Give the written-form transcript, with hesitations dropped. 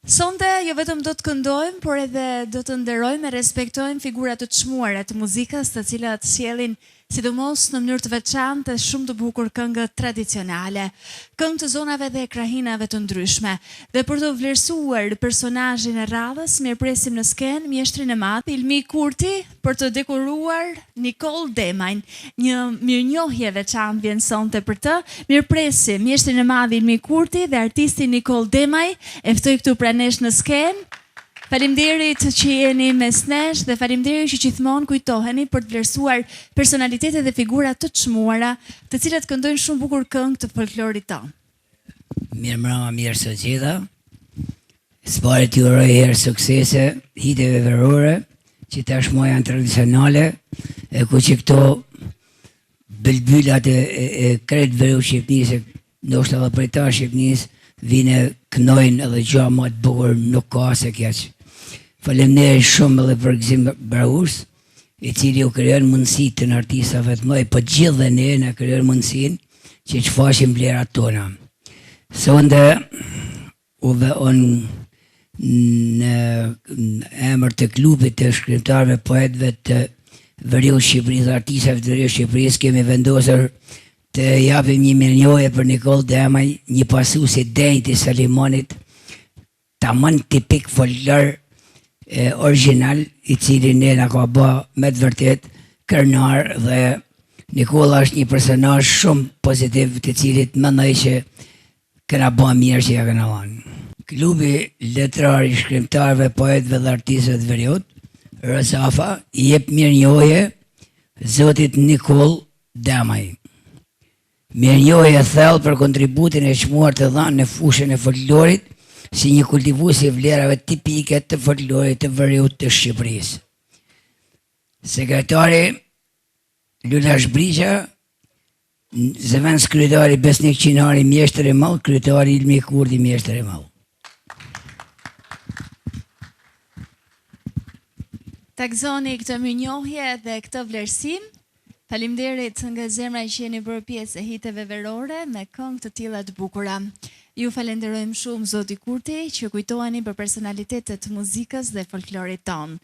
Sonte jo vetëm do të këndojmë, por edhe do të nderojmë e respektojmë figurat të çmuara të muzikës, të cilat sjellin sidomos në mënyrë të veçantë shumë të bukur këngë tradicionale, këngë të zonave dhe krahinave të ndryshme. Dhe për të vlerësuar personazhin e radhës, mirëpresim në skenë mjeshtrin e madh Ilmi Kurti për të dekoruar Nikol Demajn. Një mirënjohje veçantë vjen sonte për të. Mirëpresim mjeshtrin e madh Ilmi Kurti dhe artistin Nikol Demaj. E ftoj këtu pra nesh në skenë. Faleminderit që jeni mes nesh dhe faleminderit që gjithmonë kujtoheni për të vlerësuar personalitetet dhe figura të çmuara, të cilat këndojnë shumë bukur këngë të folklorit tonë. Mirëmbrëma, mirë së gjitha. S'pare t'ju uroj herë suksese, hiteve verore, që tashmë janë tradicionale, e ku që këto bëlbylat e kretë veru Shqipnisë, ndoshta edhe prej ta Shqipnisë, vine kënojnë edhe gjë më të bukur nuk ka se keq. Faleminderit shumë edhe për Gzim Brahus, i cili u krijon mundësi të në artistave të mëdhenj, po gjithë dhe ne na krijon mundësinë që të shfaqim vlerat tona. Sonte unë në emër të klubit të shkrimtarëve poetëve të Veriut Shqipërisë, artistave të Veriut Shqipërisë, kemi vendosur të japim një mirënjohje për Nikol Demaj, një pasuesi denjtë i Salimonit, tamam tipik folklor original, i cili ne na ka bë me të vërtet krenar, dhe Nikola është një personazh shumë pozitiv, të cilit mendoj që kena bë mirë që ja kena dhënë. Klubi letrar i shkrimtarëve, poetëve dhe artistëve të Veriut, Rëzafa, i jep mirënjohje zotit Nikol Demaj. Mirënjohje thellë për kontributin e çmuar të dhënë në fushën e folklorit, si një kultivues i vlerave tipike të folklorit të Veriut të Shqipërisë. Sekretari Lula Shbrigja, zëvendës kryetari Besnik Qinari, mjeshtër i madh, kryetari Ilmi Kurti, mjeshtër i madh. Ta gëzoni këtë mirënjohje dhe këtë vlerësim. Faleminderit nga zemra që jeni bërë pjesë e hiteve verore me këngë të tilla të bukura. Ju falenderojmë shumë zoti Kurti që kujtoheni për personalitetet të muzikës dhe folklorit tonë.